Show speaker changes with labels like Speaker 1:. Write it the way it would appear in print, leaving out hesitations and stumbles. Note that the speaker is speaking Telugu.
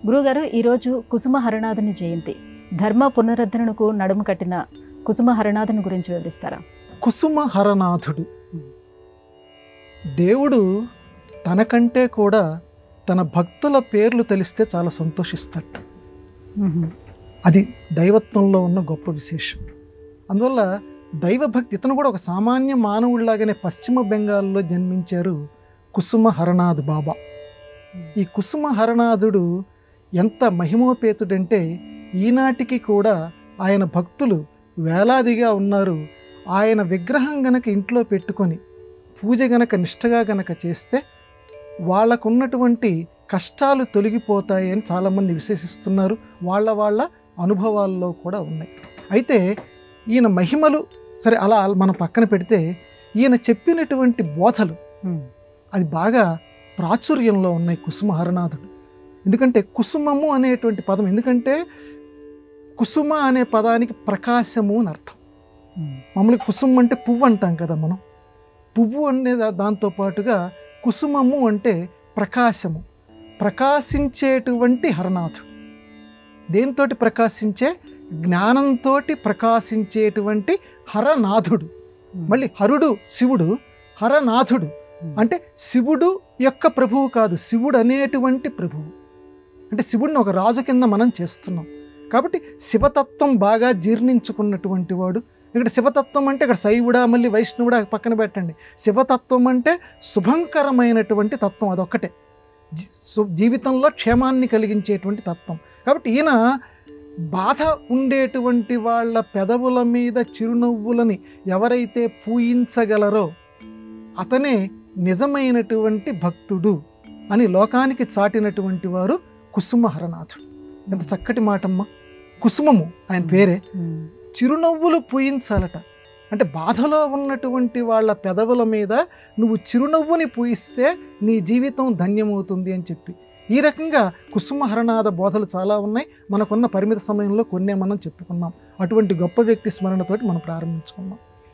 Speaker 1: గురుగారు, ఈరోజు కుసుమ హరనాథుని జయంతి. ధర్మ పునరుద్ధరణకు నడుము కట్టిన కుసుమ హరనాథుని గురించి వివరిస్తారా?
Speaker 2: కుసుమ హరనాథుడు దేవుడు తనకంటే కూడా తన భక్తుల పేర్లు తెలిస్తే చాలా సంతోషిస్తాడు. అది దైవత్వంలో ఉన్న గొప్ప విశేషం. అందువల్ల దైవభక్తి, ఇతను కూడా ఒక సామాన్య మానవుడిలాగానే పశ్చిమ బెంగాల్లో జన్మించారు కుసుమ హరనాథ్ బాబా. ఈ కుసుమ హరనాథుడు ఎంత మహిమోపేతుడంటే ఈనాటికి కూడా ఆయన భక్తులు వేలాదిగా ఉన్నారు. ఆయన విగ్రహం గనక ఇంట్లో పెట్టుకొని పూజ గనక నిష్టగా గనక చేస్తే వాళ్ళకున్నటువంటి కష్టాలు తొలగిపోతాయి అని చాలామంది విశ్వసిస్తున్నారు. వాళ్ళ అనుభవాల్లో కూడా ఉన్నాయి. అయితే ఈయన మహిమలు సరే అలా మనం పక్కన పెడితే ఈయన చెప్పినటువంటి బోధలు అది బాగా ప్రాచుర్యంలో ఉన్నాయి కుసుమ హరనాథుడు. ఎందుకంటే కుసుమము అనేటువంటి పదం, ఎందుకంటే కుసుమ అనే పదానికి ప్రకాశము అని అర్థం. మామూలుగా కుసుమ అంటే పువ్వు అంటాం కదా మనం. పువ్వు అనే దాంతోపాటుగా కుసుమము అంటే ప్రకాశము, ప్రకాశించేటువంటి హరనాథుడు. దేంతోటి ప్రకాశించే? జ్ఞానంతో ప్రకాశించేటువంటి హరనాథుడు. మళ్ళీ హరుడు శివుడు, హరనాథుడు అంటే శివుడు యొక్క ప్రభువు కాదు, శివుడు అనేటువంటి ప్రభువు. అంటే శివుడిని ఒక రాజు కింద మనం చేస్తున్నాం కాబట్టి శివతత్వం బాగా జీర్ణించుకున్నటువంటి వాడు. ఇక్కడ శివతత్వం అంటే ఇక్కడ శైవుడా మళ్ళీ వైష్ణవుడా పక్కన పెట్టండి. శివతత్వం అంటే శుభంకరమైనటువంటి తత్వం, అదొక్కటే. జీవితంలో క్షేమాన్ని కలిగించేటువంటి తత్వం. కాబట్టి ఈయన బాధ ఉండేటువంటి వాళ్ళ పెదవుల మీద చిరునవ్వులని ఎవరైతే పూయించగలరో అతనే నిజమైనటువంటి భక్తుడు అని లోకానికి చాటినటువంటి వారు కుసుమ హరనాథుడు. ఎంత చక్కటి మాటమ్మ. కుసుమము ఆయన పేరే. చిరునవ్వులు పూయించాలట. అంటే బాధలో ఉన్నటువంటి వాళ్ళ పెదవుల మీద నువ్వు చిరునవ్వుని పూయిస్తే నీ జీవితం ధన్యమవుతుంది అని చెప్పి ఈ రకంగా కుసుమ హరనాథ బోధలు చాలా ఉన్నాయి. మనకున్న పరిమిత సమయంలో కొన్నే మనం చెప్పుకున్నాం. అటువంటి గొప్ప వ్యక్తి స్మరణతోటి మనం ప్రారంభించుకున్నాం.